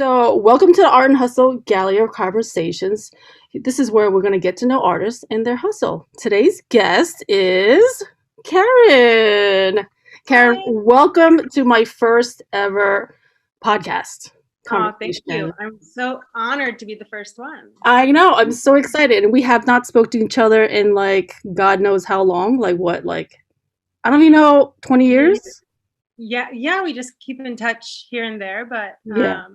So, welcome to the Art and Hustle Gallery of Conversations. This is where we're going to get to know artists and their hustle. Today's guest is Karen. Karen, Hi. welcome to my first ever podcast Oh, thank you. conversation. I'm so honored to be the first one. I know, I'm so excited. And we have not spoke to each other in like God knows how long. Like what? Like I don't even know, 20 Yeah, years? yeah, we just keep in touch here and there, but Yeah.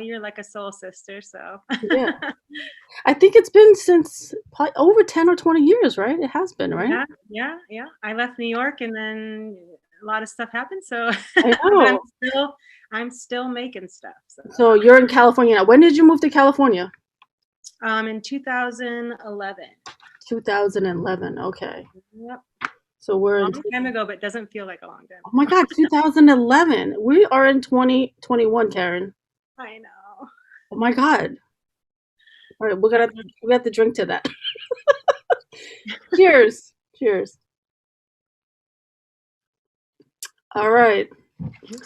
you're like a soul sister, so Yeah. I think it's been since probably over 10 or 20 years, right? It has been, right? yeah. I left New York and then a lot of stuff happened, so I but I'm know. still I'm still making stuff. So So you're in California now. When did you move to California? in 2011. 2011. Okay. Yep. So we're in, Long time ago, but doesn't feel like a long time oh my ago. God, 2011. We are in 2021, Karen. I know. Oh my God. All right, we got to drink to that. Cheers. Cheers. All right.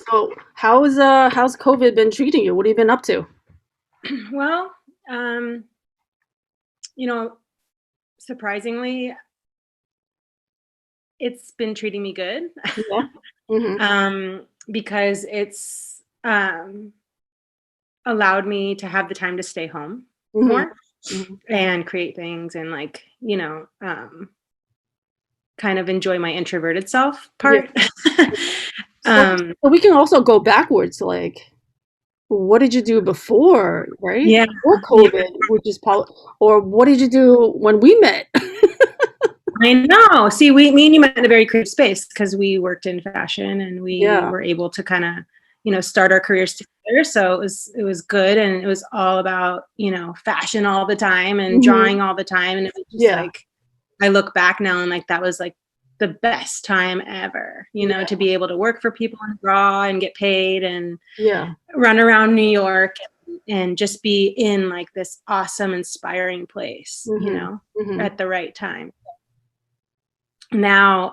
So how's COVID been treating you? What have you been up to? Well, um, you know, surprisingly, it's been treating me good. Yeah. Mm-hmm. Because it's allowed me to have the time to stay home Mm-hmm. more Hmm. and create things and kind of enjoy my introverted self Yeah. part. So, um, so we can also go backwards, like what did you do before, right? yeah, Before yeah, COVID, which is probably, or what did you do when we met? I know. See, me and you met in a very creative space because we worked in fashion and we Yeah. were able to kind of, start our careers together. So it was good, and it was all about fashion all the time and Hmm. drawing all the time, and it was just Yeah. like I look back now and like that was like the best time ever, Yeah. to be able to work for people and draw and get paid and Yeah. run around New York and just be in like this awesome, inspiring place, Hmm. Hmm. at the right time. Now,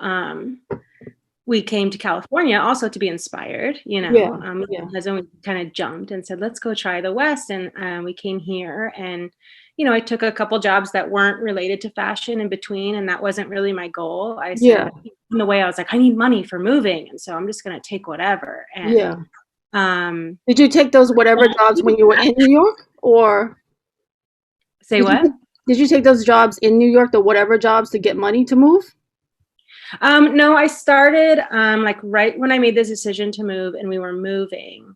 we came to California also to be inspired, Yeah. Yeah. my husband kind of jumped and said, let's go try the West. And we came here and, I took a couple jobs that weren't related to fashion in between. And that wasn't really my goal. I Yeah. said, in the way I was like, I need money for moving. And so I'm just going to take whatever. And, Yeah. um, Did you take those whatever jobs when you were in New York, or say did you what? did you take those jobs in New York, the whatever jobs to get money to move? No, I started like right when I made this decision to move and we were moving.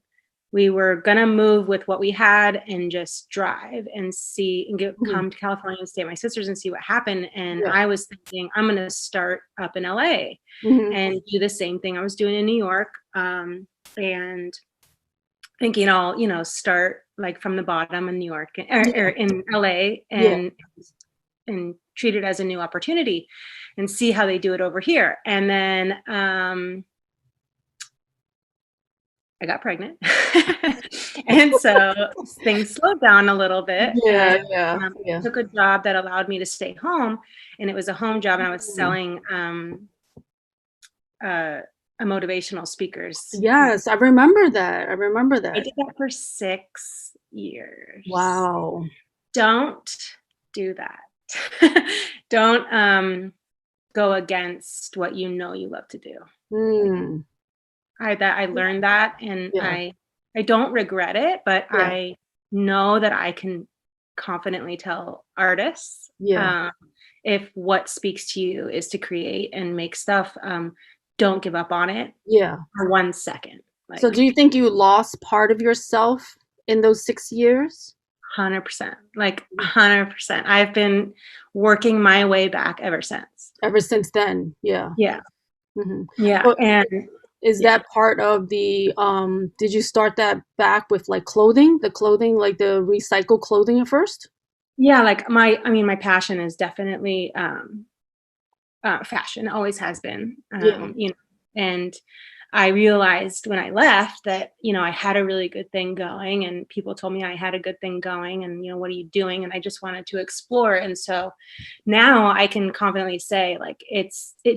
We were gonna move with what we had and just drive and see and Hmm. come to California and stay at my sister's and see what happened. And Yeah. I was thinking I'm gonna start up in LA Hmm. and do the same thing I was doing in New York. And thinking I'll, start like from the bottom in New York or Yeah. in LA Yeah. and treat it as a new opportunity and see how they do it over here. And then I got pregnant. And so things slowed down a little bit Yeah. and Yeah. Yeah. took a job that allowed me to stay home. And it was a home job and I was Mhm. selling uh, a motivational speakers. Yes, I remember that. I remember I that. did that for 6 years. Wow. Don't do that. Don't go against what you love to do. Mm. I learned that and Yeah. I don't regret it, but Yeah. I know that I can confidently tell artists Yeah. if what speaks to you is to create and make stuff, don't give up on it Yeah. for 1 second. So Like do you think you lost part of yourself in those 6 years? 100%, like 100%. I've been working my way back ever since. Ever since then? Yeah. Yeah, Hmm. yeah, So and is yeah, that part of the did you start that back with like clothing, the clothing, like the recycled clothing at first? yeah. Like my passion is definitely fashion. Always has been, Yeah. and I realized when I left that I had a really good thing going, and people told me I had a good thing going, and what are you doing? And I just wanted to explore, and so now I can confidently say like it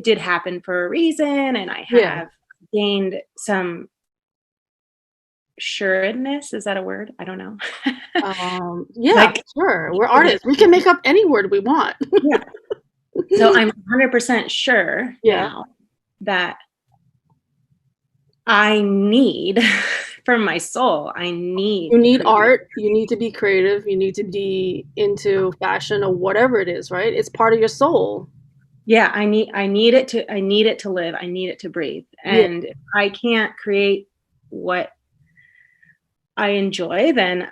did happen for a reason, and I Yeah. have gained some assuredness, is that a word? I don't know. Yeah, Like, sure. We're artists. We can make up any word we want. yeah. So I'm 100% sure Yeah. now that I need, from my soul, I need You to need create. art, you need to be creative, you need to be into fashion or whatever it is, right? It's part of your soul. Yeah, I need it to live. I need it to breathe. Yeah, And if I can't create what I enjoy, then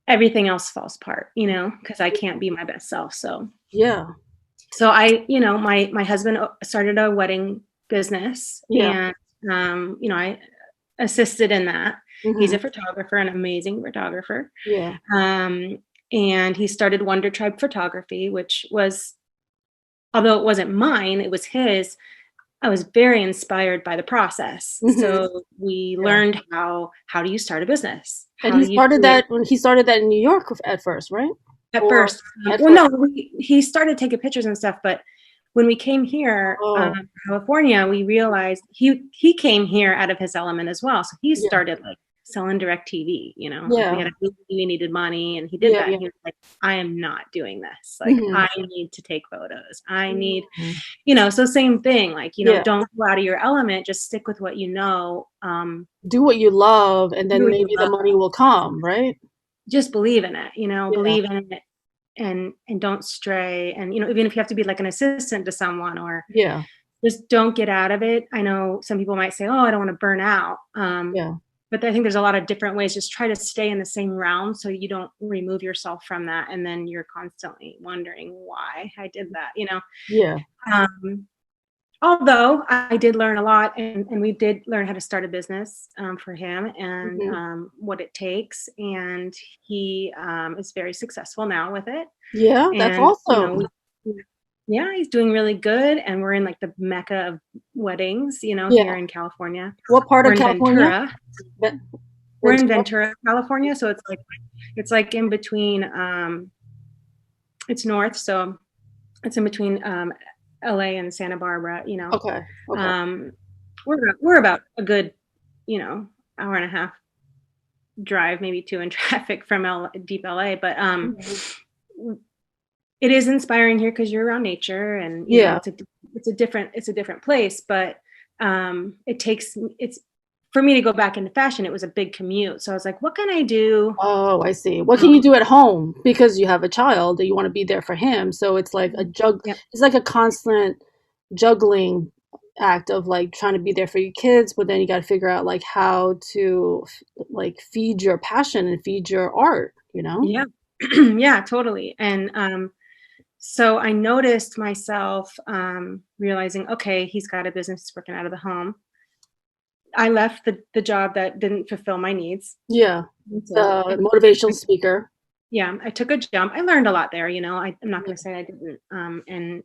everything else falls apart, because I can't be my best self. yeah, So my husband started a wedding business, yeah. and I assisted in that. He's Mhm. a photographer, an amazing photographer. Yeah. Um, and he started Wonder Tribe Photography, which was, although it wasn't mine, it was his. I was very inspired by the process. Mhm. So we Yeah. learned how do you start a business? And How do you create he started that in New York at first, right? at Or first? at Well, first. no, he started taking pictures and stuff, but when we came here, Oh, California, we realized he came here out of his element as well. So he yeah. started like selling direct TV, like we Yeah. had a movie, we needed money, and he did Yeah, that. yeah. And he was like, I am not doing this. Like, Mhm. I need to take photos. I need, Mhm. so same thing, like, Yeah. don't go out of your element, just stick with what you know. Do what you love and Do then what you maybe the love. money will come, right? Just believe in it, Yeah. believe in it, and don't stray. And, even if you have to be like an assistant to someone, or Yeah. just don't get out of it. I know some people might say, oh, I don't want to burn out. Yeah. But I think there's a lot of different ways. Just try to stay in the same realm so you don't remove yourself from that. And then you're constantly wondering why I did that. Yeah. Um, Although I did learn a lot, and we did learn how to start a business for him, and Mhm. what it takes. And he is very successful now with it. Yeah, that's And, awesome. yeah, he's doing really good. And we're in like the mecca of weddings, Yeah. here in California. What part We're of in California? Ventura. Ven We're in Ventura? Ventura, California. So it's like in between, it's north. So it's in between LA and Santa Barbara. Okay. Okay. Um, we're about a good, hour and a half drive, maybe two in traffic from deep LA. But Mhm. it is inspiring here because you're around nature, and Yeah. it's a different place. But it's for me to go back into fashion. It was a big commute, so I was like, what can I do? Oh, I see. What can you Um, do at home? Because you have a child that you wanna be there for him, so yeah, it's like a constant juggling act of, like, trying to be there for your kids, but then you gotta figure out, like, how to like, feed your passion and feed your art, you know? yeah, yeah, totally. And so I noticed myself realizing, okay, he's got a business working out of the home. I left the job that didn't fulfill my needs. Yeah. So The motivational speaker. yeah, I took a jump. I learned a lot there. I'm not Yeah. going to say I didn't. And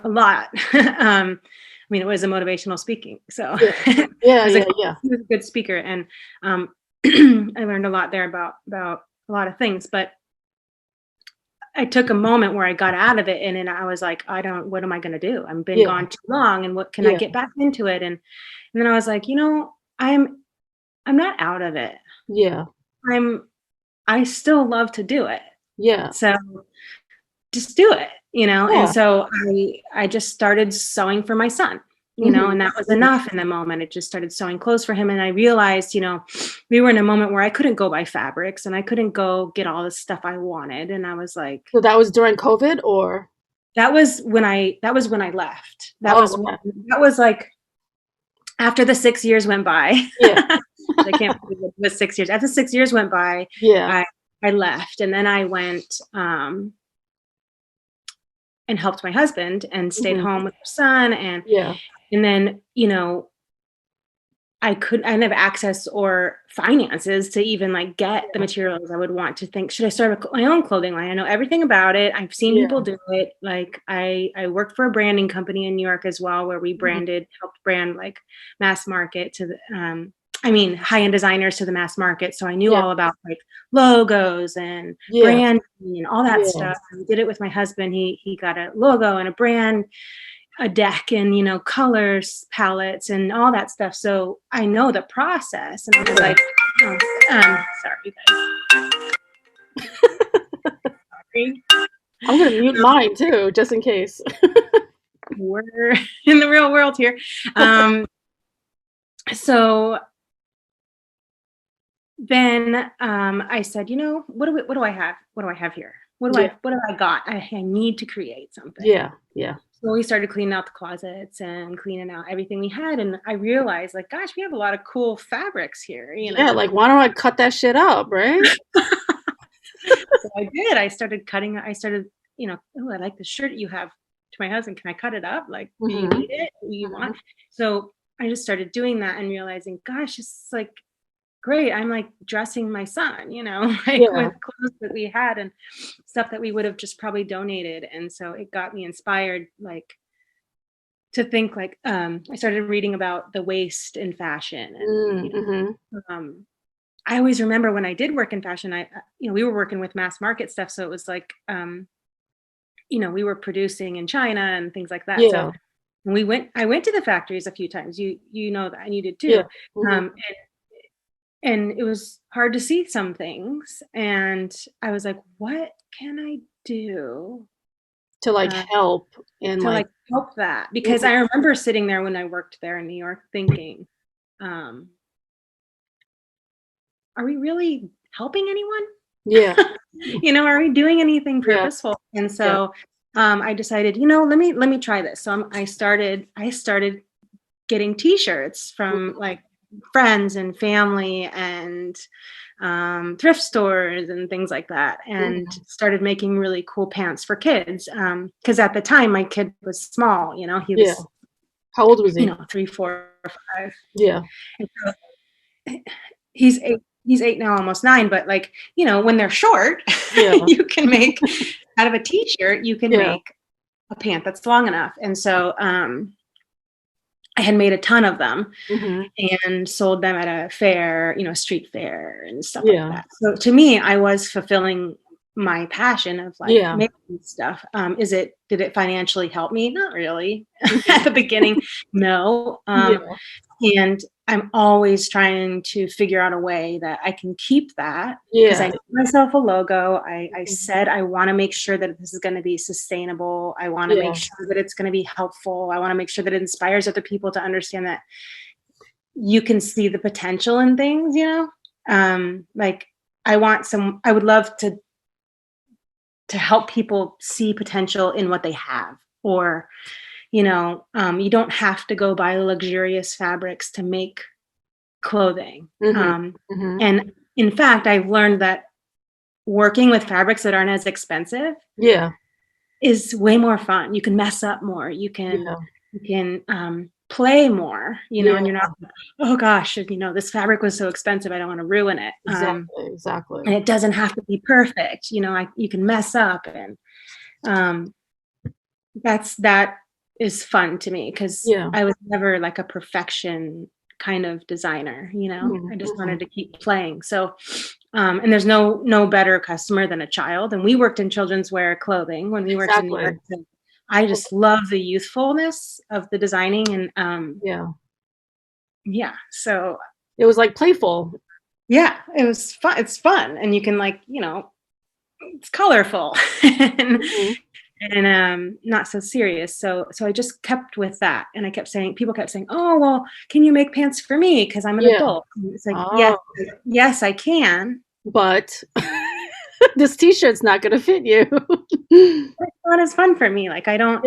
a lot. I mean, it was a motivational speaking. So Yeah. it Yeah, was a, yeah, yeah. he was a good speaker. And um, I learned a lot there about a lot of things. But I took a moment where I got out of it, and then I was like, what am I going to do? I've been Yeah. gone too long, and what can I Yeah. get back into it? And then I was like, I'm not out of it. Yeah. I still love to do it. Yeah. So just do it. And Yeah. so I just started sewing for my son, Mhm. and that was Mhm. enough in the moment. It just started sewing clothes for him. And I realized, we were in a moment where I couldn't go buy fabrics, and I couldn't go get all the stuff I wanted. And I was like, So that was during COVID or that was when I left. Oh, okay. That was like after the 6 years went by. Yeah. I can't believe it was 6 years. After 6 years went by, Yeah. I left, and then I went and helped my husband and stayed Mhm. home with our son. and Yeah. and then I didn't have access or finances to even like get the materials I would want to think, should I start my own clothing line? I know everything about it. I've seen Yeah. people do it. Like I worked for a branding company in New York as well, where we Mhm. helped brand like mass market to the, high-end designers to the mass market. So I knew Yeah. all about like logos and Yeah. branding and all that Yeah. stuff. I did it with my husband. He got a logo and a brand a deck and, colors palettes and all that stuff. So I know the process. And I was like, oh, sorry, guys. Sorry. I'm going to mute mine too, just in case. We're in the real world here. So then I said, what do I have? What do I have here? What have I got? I need to create something. Yeah. Yeah. So we started cleaning out the closets and cleaning out everything we had. And I realized, like, gosh, we have a lot of cool fabrics here. Yeah. Like, why don't I cut that shit up, right? So I did. I started cutting. I started, oh, I like the shirt you have to my husband. Can I cut it up? Like, do you need it? Do you want? So I just started doing that and realizing, gosh, it's like great. I'm like dressing my son, with clothes that we had and stuff that we would have just probably donated. And so it got me inspired, like, to think, like, I started reading about the waste in fashion. And, I always remember when I did work in fashion, we were working with mass market stuff. So it was like, we were producing in China and things like that. Yeah. So I went to the factories a few times. You know that, and you did too. Yeah. And it was hard to see some things. And I was like, what can I do to like help and to like help that? Because I remember sitting there when I worked there in New York thinking, are we really helping anyone? Yeah. Are we doing anything purposeful? Yeah. And so I decided, let me try this. So I started getting t-shirts from like friends and family and thrift stores and things like that, and started making really cool pants for kids. Because at the time my kid was small, he was how old was he? 3, 4, 5. Yeah. And so he's 8 now, almost 9, but like, when they're short, you can make out of a t-shirt, you can make a pant that's long enough. And so I had made a ton of them and sold them at a fair, street fair and stuff like that. So to me, I was fulfilling my passion of like making stuff. Did it financially help me? Not really. At the beginning, no. And I'm always trying to figure out a way that I can keep that, because I made myself a logo. I said I want to make sure that this is going to be sustainable. I want to make sure that it's going to be helpful. I want to make sure that it inspires other people to understand that you can see the potential in things, like I would love to help people see potential in what they have, or you don't have to go buy luxurious fabrics to make clothing. And in fact, I've learned that working with fabrics that aren't as expensive is way more fun. You can mess up more. You can play more, and you're not, oh gosh, this fabric was so expensive, I don't want to ruin it. Exactly. And it doesn't have to be perfect. You can mess up, and that is fun to me, because I was never like a perfection kind of designer, I just wanted to keep playing. So and there's no better customer than a child, and we worked in children's wear clothing when we worked in New York. So I just love the youthfulness of the designing, and so it was like playful. Yeah, it was fun. It's fun, and you can it's colorful and not so serious. So I just kept with that, and people kept saying, oh, well, can you make pants for me, because I'm an adult? And it's like, yes, I can, but this t-shirt's not going to fit you. It's not as fun for me. Like, I don't,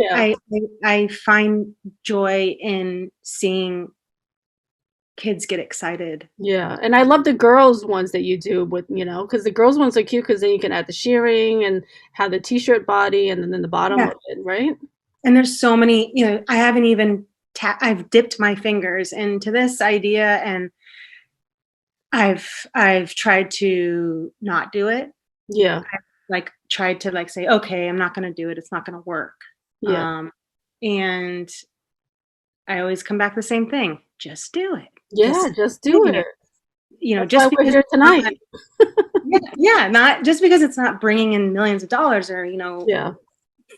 I find joy in seeing kids get excited. Yeah. And I love the girls ones that you do with, because the girls ones are cute, because then you can add the shearing and have the t-shirt body and then the bottom of it, right? And there's so many, I haven't even I've dipped my fingers into this idea, and I've tried to not do it. Yeah. I've tried to say, okay, I'm not going to do it. It's not going to work. Yeah. And I always come back to the same thing. Just do it. Yeah, just do it. That's just because we're here tonight. Not just because it's not bringing in millions of dollars or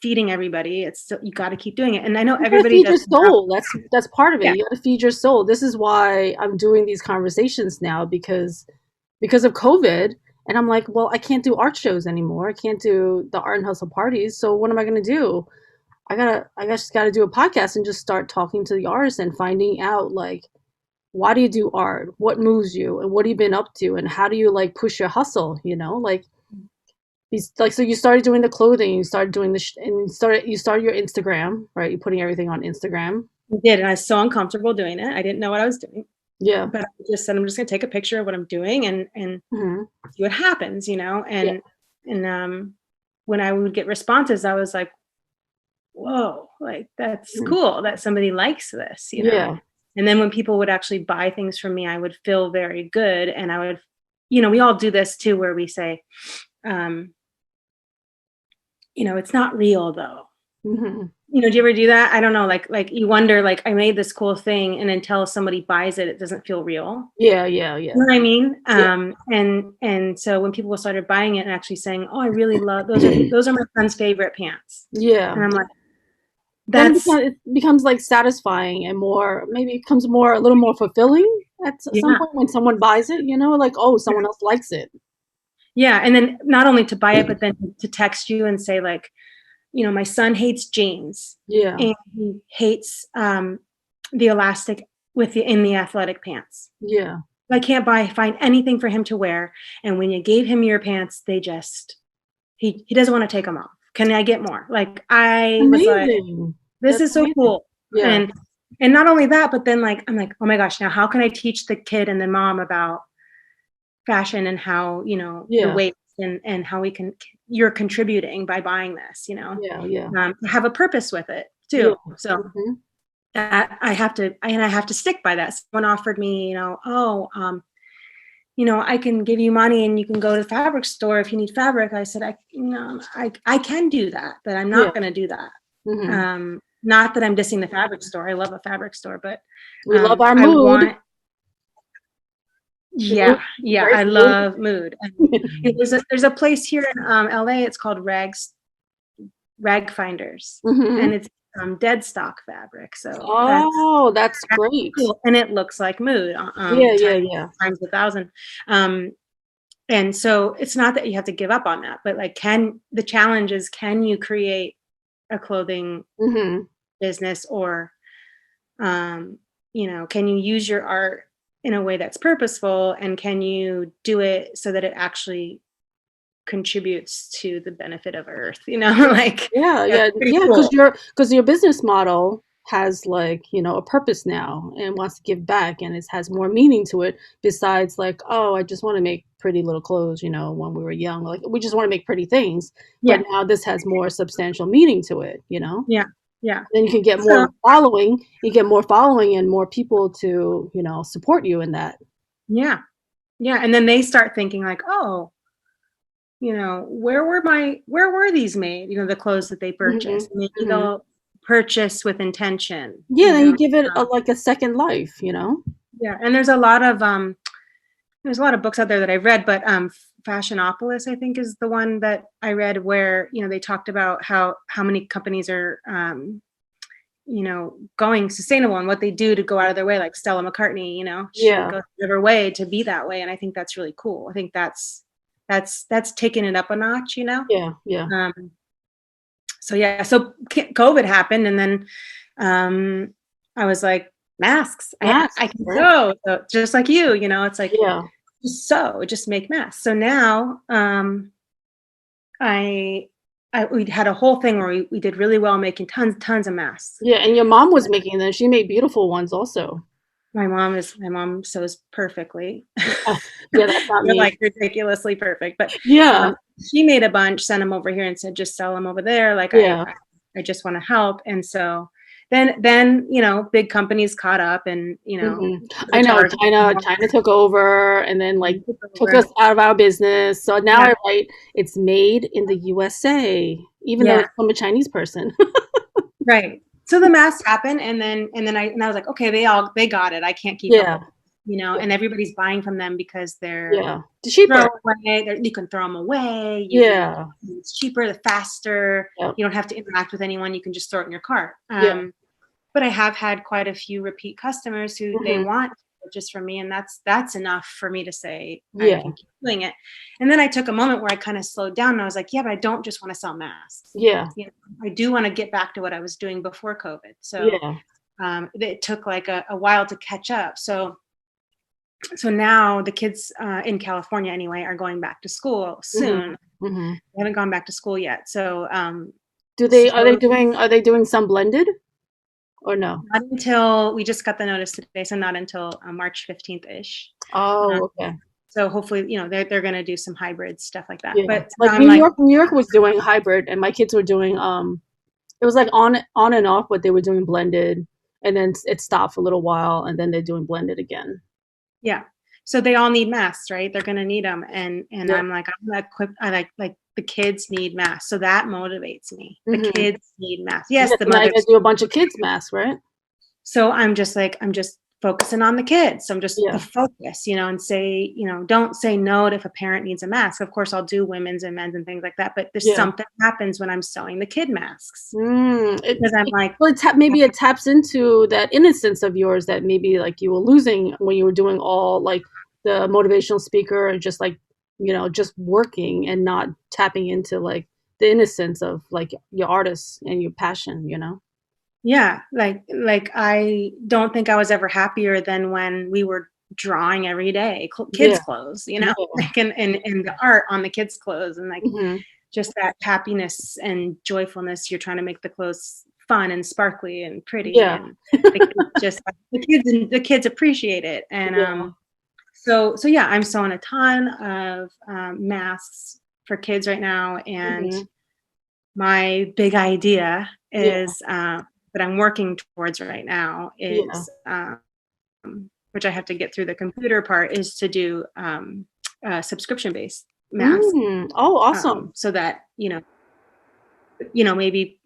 feeding everybody. It's still, you got to keep doing it. And I know You gotta everybody feed does your now. soul. That's part of it. Yeah. You gotta feed your soul. This is why I'm doing these conversations now because of COVID. And I'm like, well, I can't do art shows anymore. I can't do the art and hustle parties. So what am I gonna do? I just gotta do a podcast and just start talking to the artists and finding out like why do you do art? What moves you? And what have you been up to? And how do you like push your hustle? You know, like so you started doing the clothing, you started doing and you started your Instagram, right? You're putting everything on Instagram. I did. And I was so uncomfortable doing it. I didn't know what I was doing, Yeah. but I just said, I'm just going to take a picture of what I'm doing and Hmm. see what happens, you know? Yeah. And when I would get responses, I was like, whoa, like that's Mhm. cool that somebody likes this, you know? Yeah. And then when people would actually buy things from me, I would feel very good. And I would, you know, we all do this too, where we say, um, you know, it's not real though. Hmm. You know, do you ever do that? I don't know, like you wonder, like I made this cool thing and until somebody buys it, it doesn't feel real. Yeah. Yeah. You Yeah. know what I mean? Yeah. And so when people started buying it and actually saying, "Oh, I really love those are my son's favorite pants," Yeah. and I'm like, Then "That's it becomes like satisfying and more, maybe it becomes more, a little more fulfilling at some yeah, point when someone buys it, you know, like, oh, someone else likes it. yeah." And then not only to buy it, but then to text you and say like, you know, my son hates jeans Yeah. and he hates the elastic in the athletic pants. Yeah. I can't find anything for him to wear. And when you gave him your pants, he doesn't want to take them off. Can I get more? Like I was like, Amazing. this That's is so amazing. cool. Yeah. And not only that, but then like I'm like, oh my gosh, now how can I teach the kid and the mom about fashion and how, you know, the Yeah. weight and how you're contributing by buying this, you know, Yeah. Yeah. have a purpose with it Yeah. too. So Hmm. that I have to stick by that. Someone offered me, you know, you know, I can give you money and you can go to the fabric store if you need fabric. I said, I can do that, but I'm Yeah. not going to do that. Hmm. Not that I'm dissing the fabric store. I love a fabric store, but We love our I mood. want, The mood yeah, very I mood. love mood. And there's a place here in LA. It's called Rag Finders, Hmm. and it's dead stock fabric. So Oh, that's that's great. cool, and it looks like mood Yeah. Yeah. times Yeah. times 1,000. Um, and so it's not that you have to give up on that, but like, the challenge is, can you create a clothing Hmm. business or you know, can you use your art in a way that's purposeful, and can you do it so that it actually contributes to the benefit of earth, you know? Like Yeah, that's yeah, pretty yeah, cool. because your business model has like, you know, a purpose now and wants to give back and it has more meaning to it besides like, oh, I just want to make pretty little clothes, you know, when we were young. Like we just want to make pretty things. But Yeah, now this has more substantial meaning to it, you know? yeah, yeah. Then you can get So more following, you get more following and more people to, you know, support you in that. yeah, yeah. And then they start thinking like, oh, you know, where were these made? You know, the clothes that they Hmm. purchased. Maybe Hmm. they'll purchase with intention, Yeah, you then you know. give it Um, like a second life, you know? yeah, and there's a lot of books out there that I've read, but Fashionopolis, I think, is the one that I read where, you know, they talked about how many companies are you know, going sustainable and what they do to go out of their way, like Stella McCartney, you know, she Yeah, goes out of her way to be that way. And I think that's really cool. I think that's taking it up a notch, you know? yeah, yeah. Um, so yeah, so COVID happened, and then I was like, masks. I Masks, can right? sew. So just like you know, it's like Yeah. just sew, just make masks. So now I we had a whole thing where we did really well making tons of masks. Yeah, and your mom was making them. She made beautiful ones also. My mom sews perfectly. Ah, yeah, that's not They're me. like ridiculously perfect, but Yeah, she made a bunch, sent them over here, and said, "Just sell them over there." Like yeah. I just want to help, and so you know, big companies caught up, and you know, Hmm. the I know Target China took over and then like took took us over. out of our business. So now Yeah, I write it's made in the USA, even though yeah, it's from a Chinese person. right. So the mass happened, and then I was like, okay, they got it. I can't keep up Yeah, with it. and everybody's buying from them because they're Yeah. It's cheaper. throwaway. You can throw them away. Yeah. It's cheaper, the faster. Yep. You don't have to interact with anyone. You can just throw it in your cart. Yeah. But I have had quite a few repeat customers who they Mhm. want just from me, and that's enough for me to say I Yeah. can keep doing it. And then I took a moment where I kind of slowed down, and I was like, yeah, but I don't just want to sell masks. Yeah. I do want to get back to what I was doing before COVID. So Yeah. it took like a while to catch up. So now the kids in California anyway are going back to school Mhm. soon. Mhm. They haven't gone back to school yet. So Are they doing some blended or no? not until we just got the notice today, so not until March 15th ish. Oh, okay. So hopefully, they're going to do some hybrid stuff like that. Yeah. But Like I'm like, New York was doing hybrid and my kids were doing it was like on and off, but they were doing blended and then it stopped for a little while and then they're doing blended again. yeah. So they all need masks, right? They're going to need them, and Yep. I'm like, I'm equipped. I like the kids need masks, so that motivates me. The Mhm. kids need masks. Yes, Yeah, the so now you gotta mothers. do a bunch of kids masks, right? So I'm just focusing on the kids. I'm just the Yeah. focus, and say, don't say no if a parent needs a mask. Of course, I'll do women's and men's and things like that. But there's Yeah. something happens when I'm sewing the kid masks It because I'm like, well, maybe it taps into that innocence of yours that maybe like you were losing when you were doing all like the motivational speaker and just like, just working and not tapping into like the innocence of like your artist and your passion. yeah, like I don't think I was ever happier than when we were drawing every day, kids' Yeah. clothes, Yeah. like and the art on the kids' clothes, and like Mhm. just that happiness and joyfulness. You're trying to make the clothes fun and sparkly and pretty, Yeah. and the kids just the kids appreciate it. And Yeah. so yeah, I'm sewing a ton of masks for kids right now, and Mhm. my big idea Yeah. is that I'm working towards right now Yeah. is which I have to get through the computer part, is to do subscription based masks, Oh, awesome. so that maybe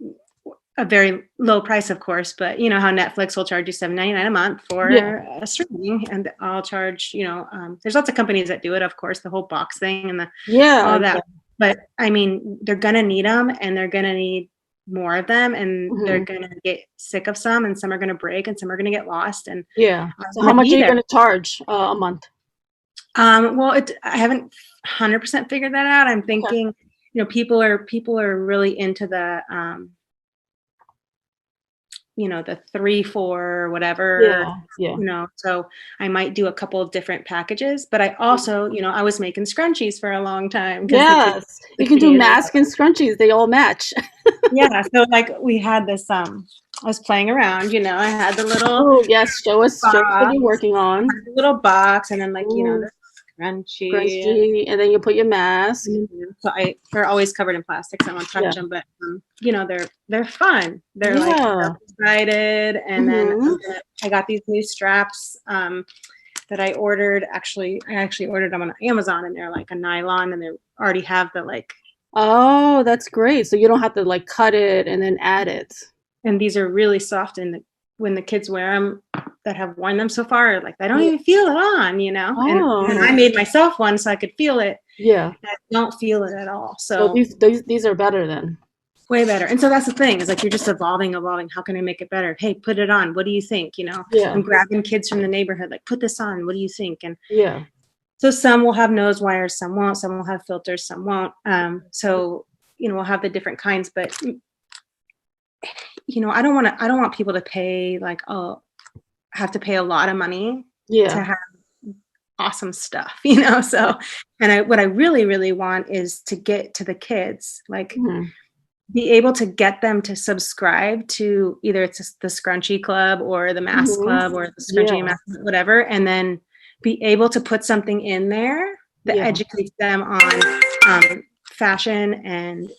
a very low price, of course, but you know how Netflix will charge you $7.99 a month Yeah. for a streaming, and I'll charge, there's lots of companies that do it, of course, the whole box thing and Yeah. all that. Yeah. But I mean, they're gonna need them, and they're gonna need more of them, and they're Mhm. gonna get sick of some, and some are gonna break, and some are gonna get lost, and Yeah. I So how want to much be are you there. gonna charge a month? Well, I haven't 100% figured that out. I'm Okay. thinking, people are really into the 3, 4, whatever, Yeah. Yeah. so I might do a couple of different packages, but I also, I was making scrunchies for a long time because Yes. the You can do kids, mask and scrunchies. They all match. yeah, so like we had this, I was playing around, I had the little Oh, yes. Show us what box, you're working on. and then like, Ooh, the scrunchie. scrunchie, and then you put your mask. So they're always covered in plastic, so I won't touch Yeah. them. But they're fun. They're like Yeah. excited, and then Mhm. I got these new straps that I ordered. I actually ordered them on Amazon, and they're like a nylon, and they already have the like. Oh, that's great. So you don't have to like cut it and then add it. And these are really soft, and when the kids wear them that have worn them so far, like I don't Yeah. even feel it on, and I Oh, made myself one so I could feel it. yeah. I don't feel it at all. So So these are better then. way better. And so that's the thing, is like you're just evolving. How can I make it better? Hey, put it on. What do you think? Yeah. I'm grabbing kids from the neighborhood, like, put this on. What do you think? And Yeah. so some will have nose wires, some won't, some will have filters, some won't. So we'll have the different kinds, but I don't want people to pay like, oh, have to pay a lot of money Yeah. to have awesome stuff, so, and what I really, really want is to get to the kids, like Mhm. be able to get them to subscribe to either it's the scrunchie club or the mask Mhm. club or the scrunchie and Yeah. mask, whatever, and then be able to put something in there that Yeah. educates them on fashion and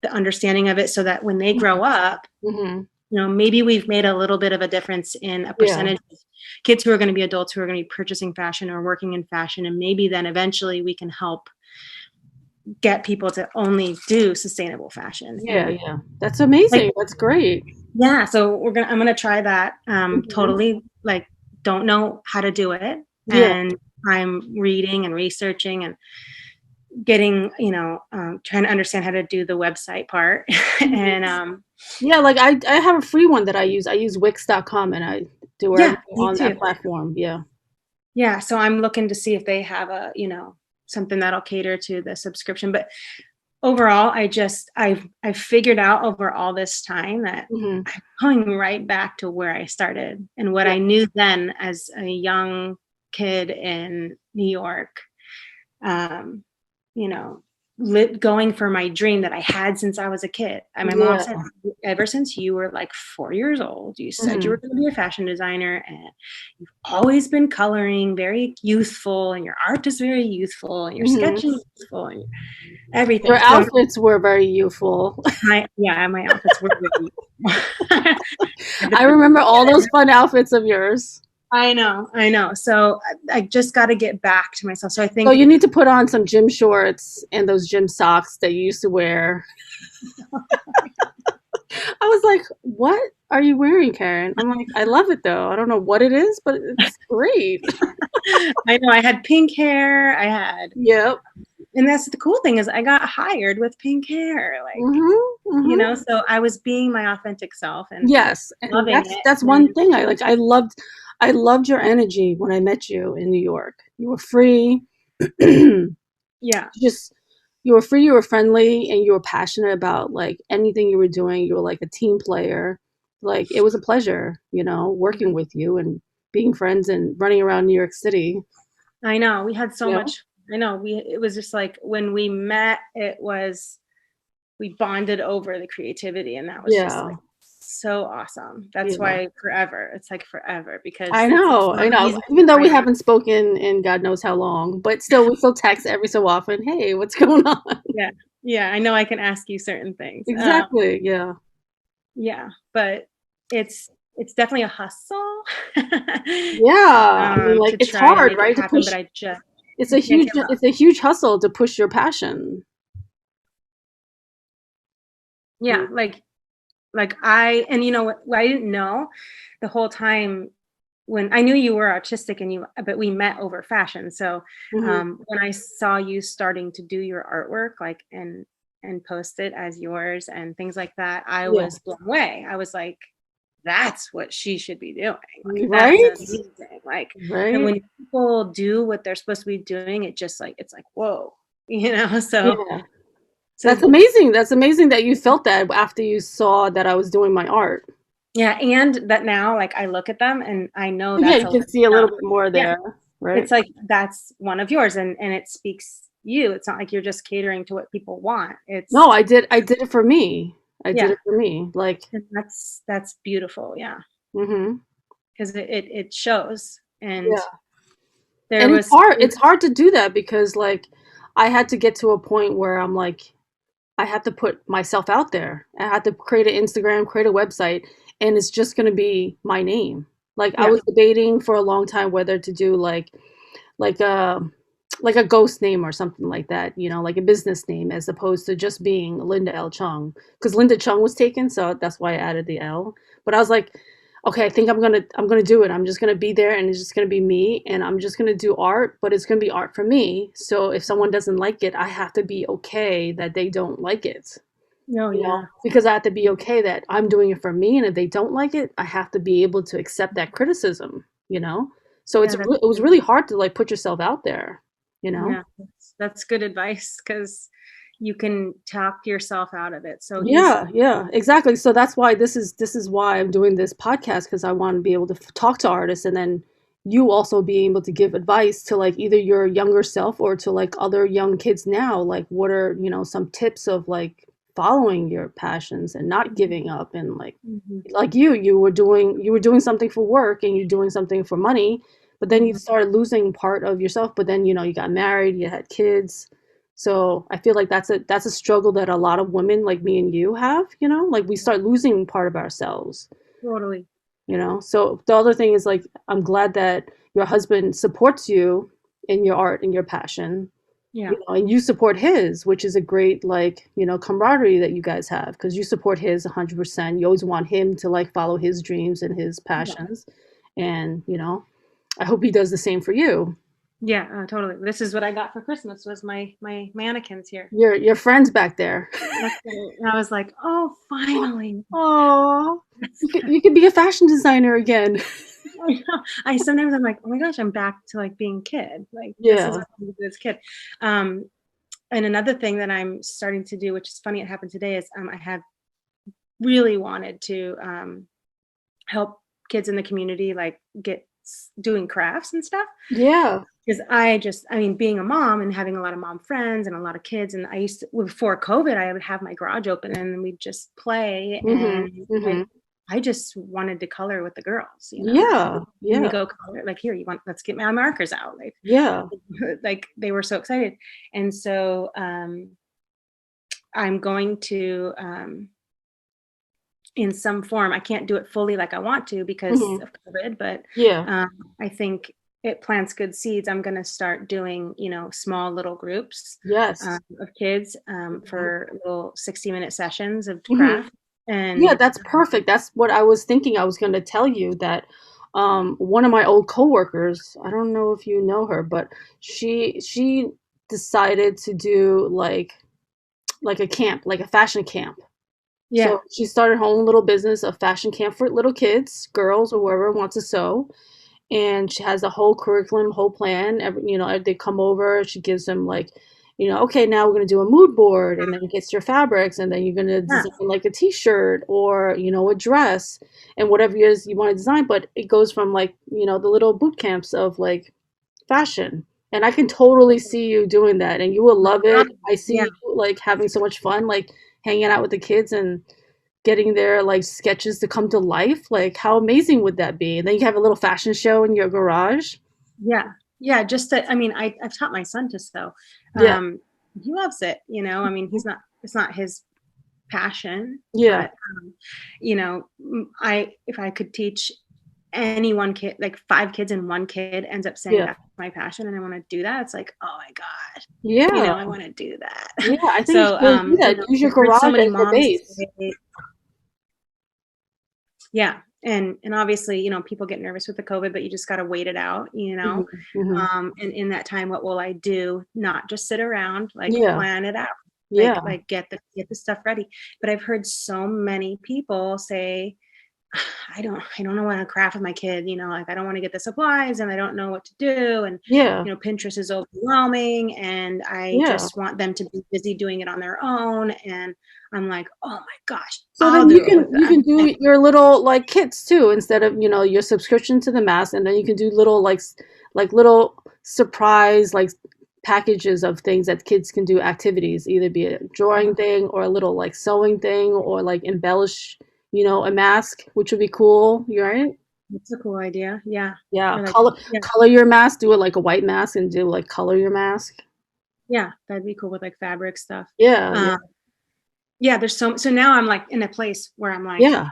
the understanding of it, so that when they grow up, Mhm. maybe we've made a little bit of a difference in a Yeah. percentage of kids who are going to be adults who are going to be purchasing fashion or working in fashion, and maybe then eventually we can help get people to only do sustainable fashion. Yeah. And Yeah. That's like, amazing. That's great. yeah, so I'm gonna try that Mhm. totally, like don't know how to do it. Yeah. And I'm reading and researching and getting, trying to understand how to do the website part. Mhm. and Yeah, like I have a free one that I use. I use Wix.com and I do yeah, everything me on that too. platform. Yeah. Yeah, so I'm looking to see if they have something that'll cater to the subscription. But overall, I've figured out over all this time that Hmm. I'm going right back to where I started and what Yeah. I knew then as a young kid in New York. Um, you know, going for my dream that I had since I was a kid. And my mom Yeah. said, ever since you were like 4 years old, you said you were Hmm. going to be a fashion designer, and you've always been coloring very youthful, and your art is very youthful, and your Hmm. sketching is youthful, and Your everything. So outfits were very youthful. my outfits were very youthful. I remember all those fun outfits of yours. I know. So I just got to get back to myself. So I So think you need to put on some gym shorts and those gym socks that you used to wear. I was like, "What are you wearing, Karen?" I'm like, "I love it though. I don't know what it is, but it's great." I know I had pink hair. Yep. And that's the cool thing is I got hired with pink hair, like, Mhm. Mhm. so I was being my authentic self and Yes, and loving it. that's one And thing I like. I loved your energy when I met you in New York. You were free. yeah, Just you were free, you were friendly, and you were passionate about like anything you were doing. You were like a team player. Like it was a pleasure, working with you and being friends and running around New York City. I know we had so Yeah. much. I know it was just like when we met, we bonded over the creativity, and that was just Yeah. like so awesome. That's Yeah. why forever, it's like forever because I it's know. not I know. easy to Even though we find. haven't spoken in God knows how long, but still we still text every so often. Hey, what's going on? Yeah, yeah, I know I can ask you certain things. Exactly. Yeah. Yeah, but it's definitely a hustle Yeah. I mean, like to it's try and hard, make it right? To happen, but push. you can't give up. It's a huge hustle to push your passion. Yeah, like I and you know what I didn't know the whole time when I knew you were artistic and but we met over fashion. So Mm-hmm. when I saw you starting to do your artwork, like and post it as yours and things like that, I Yeah. was blown away. I was like, that's what she should be doing. Like that's Right? amazing. Like, and Right? when people do what they're supposed to be doing, it just like it's like whoa, So Yeah. That's so amazing. That's amazing that you felt that after you saw that I was doing my art. yeah, and that now like I look at them and I know Yeah, that's you a can see a little up. bit more Yeah, there, right? it's like that's one of yours, and it speaks you. It's not like you're just catering to what people want. No, It's I did it for me. I did yeah, it for me. Like, and that's beautiful. Yeah, mhm. because it shows. And Yeah. there And was it's hard to do that because like I had to get to a point where I'm like I had to put myself out there. I had to create an Instagram, create a website, and it's just going to be my name. Like I yeah, was debating for a long time whether to do like a like a ghost name or something like that, like a business name as opposed to just being Linda L. Chung because Linda Chung was taken, so that's why I added the L. But I was like, okay, I think I'm gonna do it. I'm just gonna be there, and it's just gonna be me, and I'm just gonna do art, but it's gonna be art for me. So if someone doesn't like it, I have to be okay that they don't like it, oh yeah, because I have to be okay that I'm doing it for me, and if they don't like it, I have to be able to accept that criticism. So yeah, it was really hard to like put yourself out there, you know. yeah. That's good advice because you can talk yourself out of it so Yeah, easily. yeah, exactly. So that's why this is why I'm doing this podcast, because I want to be able to talk to artists, and then you also being able to give advice to like either your younger self or to like other young kids now, like what are, some tips of like following your passions and not giving up, and Hmm. like you were doing something for work and you're doing something for money, but then you Hmm. started losing part of yourself, but then you got married, you had kids. So I feel like that's a struggle that a lot of women like me and you have, like we start losing part of ourselves. Totally. So the other thing is like I'm glad that your husband supports you in your art and your passion, Yeah. and you support his, which is a great like, camaraderie that you guys have, because you support his 100%. You always want him to like follow his dreams and his Yeah. passions, And, I hope he does the same for you. Yeah, totally. This is what I got for Christmas was my mannequins here. Your friends back there. That's great. And I was like, oh, finally. Oh, That's you could be a fashion designer again. I know. Sometimes I'm like, oh my gosh, I'm back to like being a kid. Like this is Yeah. what I wanted to do as a kid. Um, and another thing that I'm starting to do, which is funny, it happened today, is I have really wanted to help kids in the community like get doing crafts and stuff. Yeah. Because I mean, being a mom and having a lot of mom friends and a lot of kids, and I used to, before COVID, I would have my garage open and we'd just play. Mhm. And Mhm. I just wanted to color with the girls, Yeah. and we Yeah. go color, like, here, let's get my markers out. Like, Yeah. like they were so excited. And so I'm going to, in some form, I can't do it fully like I want to because Mhm. of COVID, but Yeah. I think it plants good seeds. I'm going to start doing, small little groups Yes. of kids Mhm. for little 60-minute sessions of Mhm. craft. Yeah, And that's perfect. That's what I was thinking. I was going to tell you that one of my old coworkers, I don't know if you know her, but she decided to do like a camp, like a fashion camp. yeah, So she started her own little business of fashion camp for little kids, girls, or whoever wants to sew. And she has a whole curriculum, whole plan. They come over. She gives them like, okay, now we're gonna do a mood board, and then it gets your fabrics, and then you're gonna yeah, design like a T-shirt or a dress, and whatever it is you want to design. But it goes from like the little boot camps of like fashion, and I can totally see you doing that, and you will love it. I yeah. see you like having so much fun, like hanging out with the kids and getting their like sketches to come to life. Like how amazing would that be? And then you have a little fashion show in your garage. Yeah. Yeah, just I mean, I've taught my son to sew. Yeah. He loves it, I mean, it's not his passion, Yeah. but I if I could teach any one kid, like 5 kids and 1 kid ends up saying Yeah. that's my passion and I want to do that, it's like, oh my god, Yeah. I want to do that. Yeah. I think you So should really do that. Use your I've heard so garage many as your moms base. say, yeah, and obviously, people get nervous with the COVID, but you just gotta wait it out, Hmm. Hmm. and in that time, what will I do? Not just sit around, like, Yeah. plan it out, Yeah. like, get the stuff ready. But I've heard so many people say, I don't know what to craft with my kid, like, I don't wanna get the supplies, and I don't know what to do, and, Yeah. Pinterest is overwhelming, and I Yeah. just want them to be busy doing it on their own, and I'm like, "Oh my gosh, So I'll then you do it can with you them." can do your little like kits too instead of your subscription to the mass, and then you can do little like little surprise like packages of things that kids can do activities, either be a drawing thing or a little like sewing thing or like embellish a mask, which would be cool. You right? That's a cool idea. Yeah. Yeah, I like color yeah, color your mask. Do it like a white mask and do like color your mask. yeah, that'd be cool with, like, fabric stuff. Yeah, yeah, Um, yeah, there's so now I'm, like, in a place where I'm like, yeah,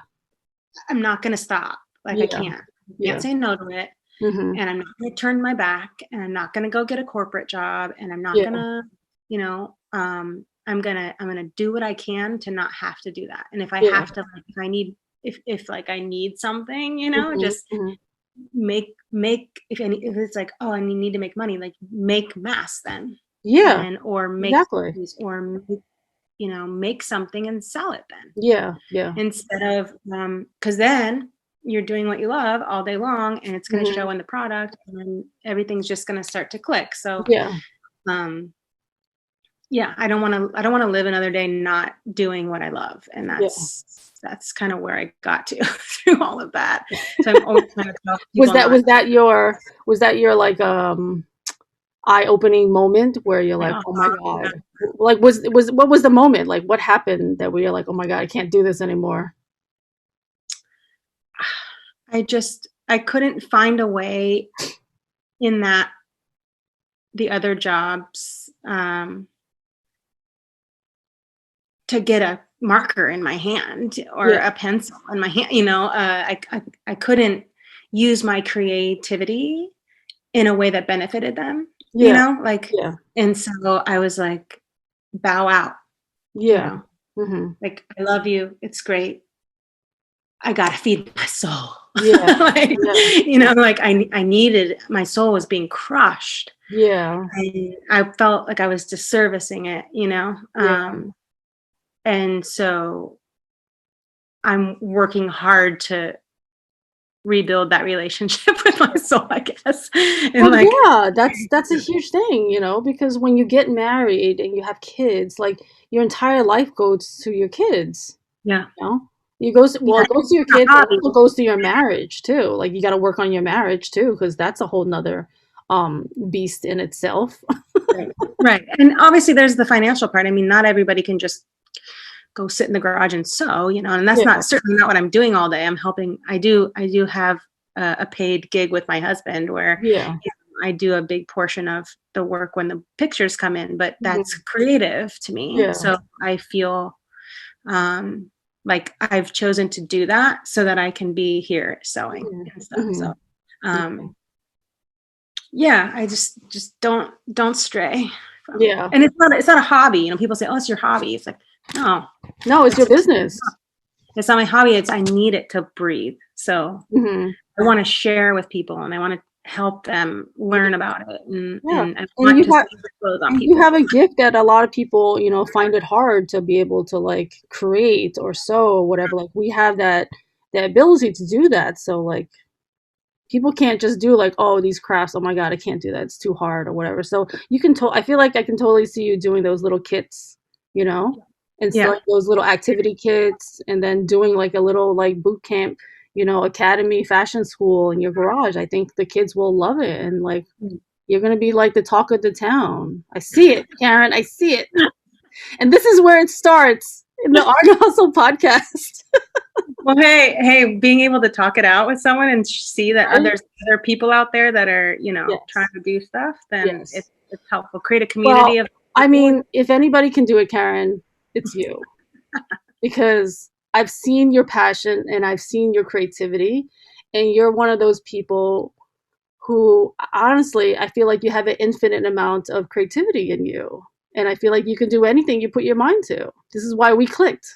I'm not gonna stop. Like, I yeah, can't. I yeah. can't say no to it, Mhm. and I'm not gonna turn my back, and I'm not gonna go get a corporate job, and I'm not Yeah, gonna, I'm gonna do what I can to not have to do that. And if I yeah. have to, like, if I need if, like, I need something, Mhm, just mhm. make if it's like, "Oh, I need to make money," like, make masks then, Yeah, and or make exactly. these or make something and sell it then, Yeah, yeah. instead of, because then you're doing what you love all day long, and it's gonna Mhm. show in the product, and then everything's just gonna start to click. So, Yeah, um, yeah, I don't wanna live another day not doing what I love, and yeah. that's kinda where I got to through all of that. So I'm always trying to tell Was people that not was that your was that your, like, eye-opening moment where you're like, like, "Oh, "Oh my yeah." god." Like, was what was the moment? Like, what happened that where you're like, "Oh my god, I can't do this anymore?" I couldn't find a way in that the other jobs, to get a marker in my hand or Yeah, a pencil in my hand, I couldn't use my creativity in a way that benefited them, yeah, like, yeah, and so I was like, "Bow out," you yeah. know, Mhm. like, "I love you, it's great. I gotta feed my soul." Yeah. Like, Yeah. like I needed, my soul was being crushed. Yeah. And I felt like I was disservicing it. Yeah. And so I'm working hard to rebuild that relationship with my soul, I guess. And Well, like, yeah, that's a huge thing, because when you get married and you have kids, like your entire life goes to your kids, yeah, you know? You goes well, yeah, it goes to your it's kids, a it hobby. also goes to your marriage too. Like you got to work on your marriage too, because that's a whole nother beast in itself. Right. Right. And obviously there's the financial part. I mean, not everybody can just go sit in the garage and sew, and that's Yeah. not certainly not what I'm doing all day. I'm helping. I do have a paid gig with my husband where Yeah. I do a big portion of the work when the pictures come in, but that's Mhm. creative to me. Yeah. So I feel like I've chosen to do that so that I can be here sewing Mhm. and stuff. So Mhm. um yeah, I just don't stray from it. Yeah. And it's not a hobby. People say, "Oh, it's your hobby." It's like, no, No, it's your it's business. it's not my hobby. It's I need it to breathe. So Mhm. I want to share with people and I want to help them learn about it and Yeah. and I And want you to have see the clothes on And you people. have a gift that a lot of people, find it hard to be able to like create or sew or whatever. Like we have that ability to do that. So like people can't just do like, oh, these crafts, oh my God, I can't do that. It's too hard or whatever. So I feel like I can totally see you doing those little kits, you know, and so, Yeah. like those little activity kits and then doing like a little like boot camp, academy fashion school in your garage. I think the kids will love it and like you're gonna be like the talk of the town. I see it, Karen. I see it. And this is where it starts in the Art Hustle podcast. Well, hey, being able to talk it out with someone and see that Right? there's other people out there that are, trying Yes. to do stuff, then Yes. it's helpful. Create a community Well, of I people. mean, if anybody can do it, Karen, it's you. Because I've seen your passion and I've seen your creativity, and you're one of those people who honestly, I feel like you have an infinite amount of creativity in you. And I feel like you can do anything you put your mind to. This is why we clicked.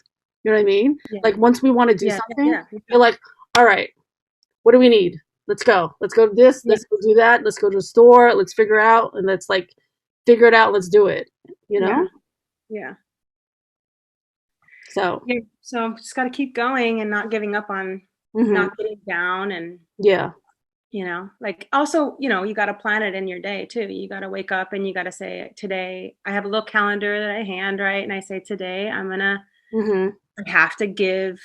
You know what I mean? Yeah, Like once we want to do yeah, something, yeah, you're like, all right, what do we need? Let's go. Let's go to this. yeah, Let's go do that. Let's go to the store. Let's figure out and let's like figure it out. Let's do it. You yeah, know? yeah. So, Yeah. So just got to keep going and not giving up on, mhm. not getting down, and Yeah. like also, you got to plan it in your day too. You got to wake up and you got to say, today I have a little calendar that I handwrite and I say, today Mhm. I have to give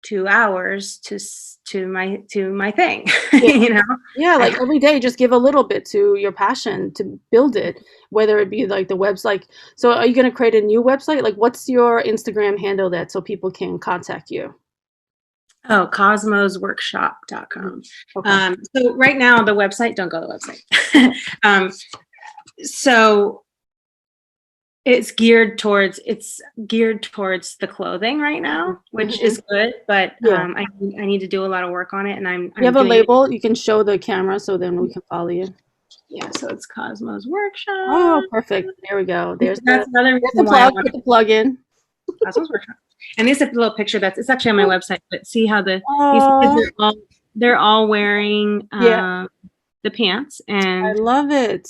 2 hours to my thing. Yeah. you know Yeah, I like every day, just give a little bit to your passion to build it, whether it be like the website. So, are you going to create a new website? Like, what's your Instagram handle that so people can contact you? Oh, cosmosworkshop.com. Mhm. Okay. So right now the website, don't go to the website. So it's geared towards the clothing right Mhm. now, which Mhm. is good, but Yeah. I need to do a lot of work on it, and You I'm have a doing it. label. You can show the camera so then we can follow you. Yeah, so it's Cosmos Oh, Workshop. perfect. There we go. And There's so that's another the reason why I plug. want Put the plug in. Cosmos Workshop. And this is a little picture it's actually on my website, but see how these kids Oh, they're all wearing yeah. the pants, I and love it.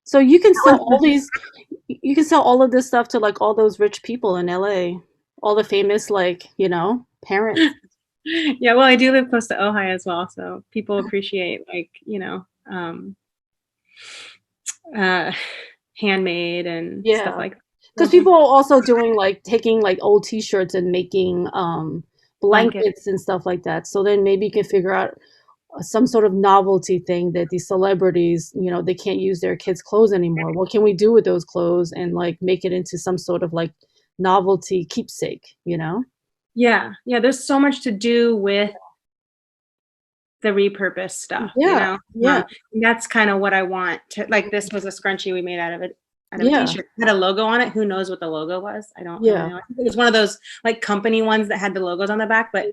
So you can that sell was all these. You can sell all of this stuff to like all those rich people in LA, all the famous like parents. yeah, well, I do live close to Ojai as well, so people appreciate uh handmade and stuff Yeah, like because that. people are also doing like taking like old T-shirts and making Blanket. blankets and stuff like that. So then maybe you can figure out some sort of novelty thing that these celebrities, they can't use their kids' clothes anymore. What can we do with those clothes and like make it into some sort of like novelty keepsake, you know? Yeah, yeah, there's so much to do with the repurposed stuff, Yeah, yeah, and that's kind of what I want to, like, this was a scrunchie we made out of a yeah, t-shirt. It had a logo on it. Who knows what the logo was? I don't really yeah. know. I think it was one of those like company ones that had the logos on the back, but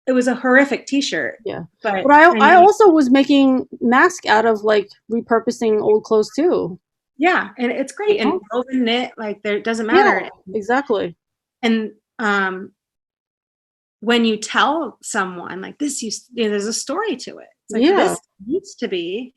it was a horrific t-shirt. Yeah. But But I I I made, also was making masks out of like repurposing old clothes too. yeah, and it's You great, and know? woven knit, like, there, it doesn't Yeah, matter. exactly. And when you tell someone like this there's a story to it. It's like Yeah. this used to be.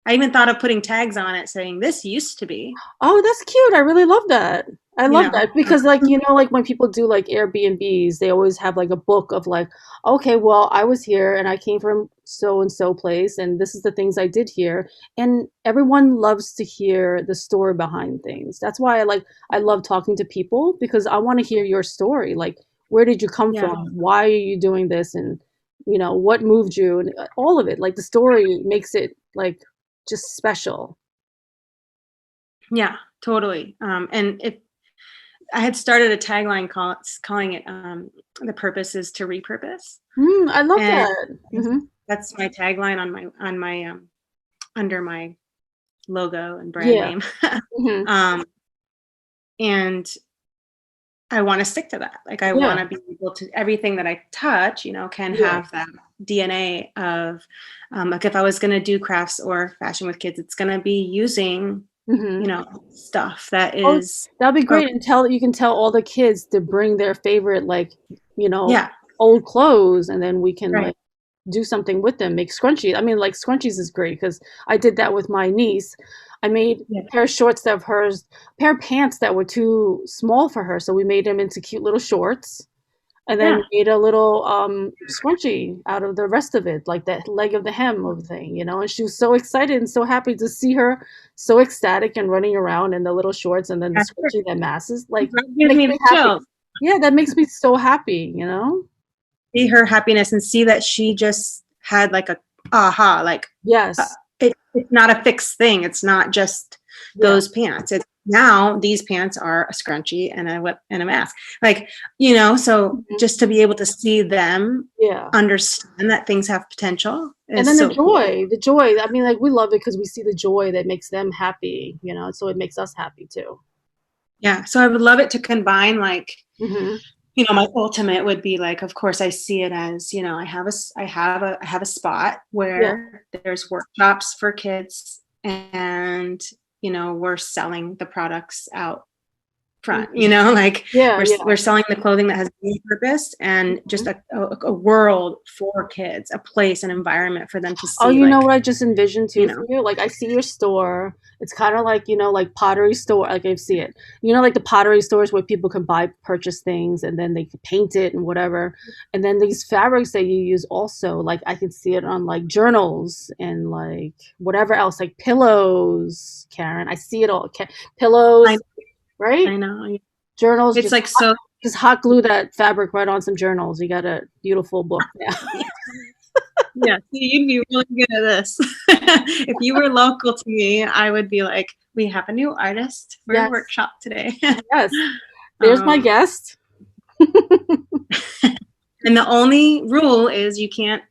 I even thought of putting tags on it saying this used to be, Oh, that's cute. I really love that. I you love know. that because, like, like when people do like Airbnbs, they always have like a book of like, okay, well, I was here and I came from so and so place, and this is the things I did here. And everyone loves to hear the story behind things. That's why I love talking to people because I want to hear your story. Like, where did you come Yeah. from? Why are you doing this? And what moved you? And all of it. Like the story makes it like just special. Yeah, totally. And if I had started a tagline calling it the purpose is to repurpose. I love And that. Hmm. that's my tagline on my under my logo and brand Yeah. name. Hmm. um, and I want to stick to that. Like I Yeah. want to be able to everything that I touch, can Yeah. have that DNA of like if I was going to do crafts or fashion with kids, it's going to be using, Hmm. stuff that Oh, is, that'd be oh, great. And you can tell all the kids to bring their favorite, like, you know, yeah, old clothes, and then we can right. like do something with them, make scrunchies. I mean, like scrunchies is great because I did that with my niece. I made Yeah. a pair of shorts that of hers, pair of pants that were too small for her, so we made them into cute little shorts. And then Yeah. made a little scrunchie out of the rest of it, like that leg of the hem of the thing, and she was so excited and so happy to see her so ecstatic and running around in the little shorts and then the That's scrunchie that masses, like That gives makes me me the happy. chills. Yeah, that makes me so happy. See her happiness and see that she just had like a aha, like uh, Yes. it's not a fixed thing. It's not just Yeah. those pants. It's now these pants are a scrunchie and a whip and a mask. Like, so Mhm. just to be able to see them Yeah. understand that things have potential And is then the so cool. joy, the joy. I mean, like we love it because we see the joy that makes them happy, so it makes us happy too. Yeah. So I would love it to combine like, Hmm. my ultimate would be like, of course, I see it as, I have a spot Yeah. where there's workshops for kids and, we're selling the products out front, Hmm. like Yeah. we're Yeah. selling the clothing that has a purpose and just Mhm. a world for kids, a place, an environment for them to Oh, see, you know like, what I just envisioned you too know, for you? Like I see your store. It's kind of like, like pottery store. Like I see it. Like the pottery stores where people can purchase things and then they can paint it and whatever. And then these fabrics that you use also, like I can see it on like journals and like whatever else, like pillows, Karen. I see it all. I, Pillows, right? I know Journals, it's just like so. hot glue that fabric right on some journals. You got a beautiful book now. Yeah, see, you'd be really good at this. If you were local to me, I would be like, we have a new artist for a Yes. workshop today. Yes. There's my um, guest. and the only rule is you can't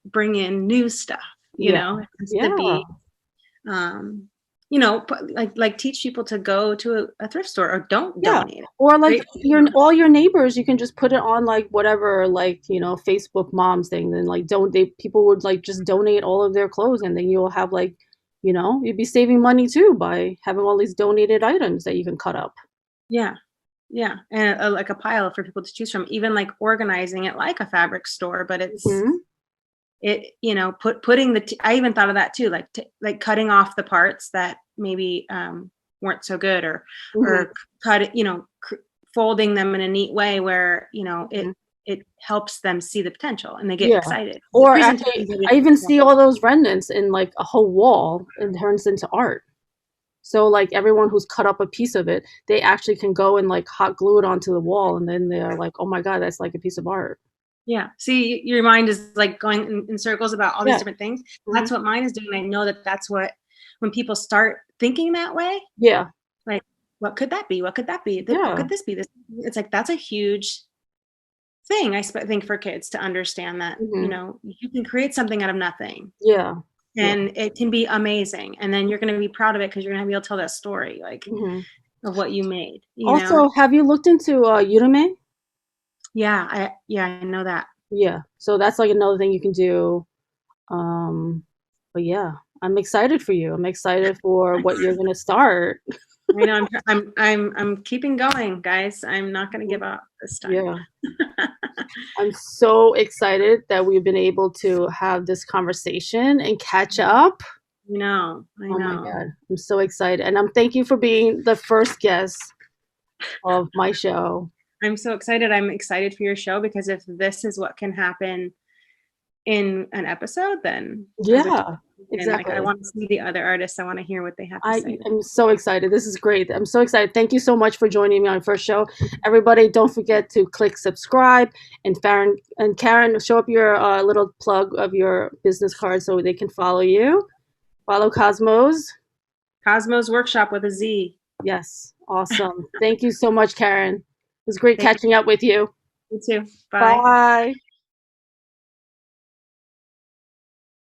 bring in new stuff. Yeah. It has to Yeah. be, um, like teach people to go to a thrift store or don't Yeah. donate it. Or like Right? all your neighbors, you can just put it on like whatever, like, Facebook moms thing. Then like don't they people would like just donate all of their clothes and then you'll have like, you'd be saving money too by having all these donated items that you can cut up. Yeah. Yeah. And like a pile for people to choose from, even like organizing it like a fabric store, but it's, Hmm. putting I even thought of that too, like like cutting off the parts that maybe weren't so good, or Hmm. cut it, folding them in a neat way where Hmm. it helps them see the potential and they get Yeah. excited. The Or presentation actually, I even see all those remnants in like a whole wall and turns into art. So like everyone who's cut up a piece of it, they actually can go and like hot glue it onto the wall, and then they're like, "Oh my God, that's like a piece of art." Yeah, see, your mind is like going in circles about all these Yeah. different things. Hmm. That's what mine is doing. I know that that's what, when people start thinking that way, Yeah. like, what could that be? What could that be? What Yeah. could this be? This, it's like, that's a huge thing, think, for kids to understand that, Hmm. you can create something out of nothing Yeah. Yeah. and it can be amazing. And then you're going to be proud of it because you're going to be able to tell that story, like, Hmm. of what you made. Also, have you looked into Udemy? Yeah, I know that. Yeah. So that's like another thing you can do. Um, but yeah, I'm excited for you. I'm excited for what you're gonna start. I know I'm keeping going, guys. I'm not going to give up this time. Yeah. I'm so excited that we've been able to have this conversation and catch up. I Oh my know. God, I'm so excited. And I'm thank you for being the first guest of my show. I'm so excited. I'm excited for your show because if this is what can happen in an episode, then I would Yeah, and like I exactly. want to see the other artists. I want to hear what they have to I say. am so excited. This is great. I'm so excited. Thank you so much for joining me on first show. Everybody, don't forget to click subscribe and Karen, show up your little plug of your business card so they can follow you. Follow Cosmos. Cosmos Workshop with a Z. Yes, awesome. Thank you so much, Karen. It was great Thank catching up with you. you too. Bye. Bye.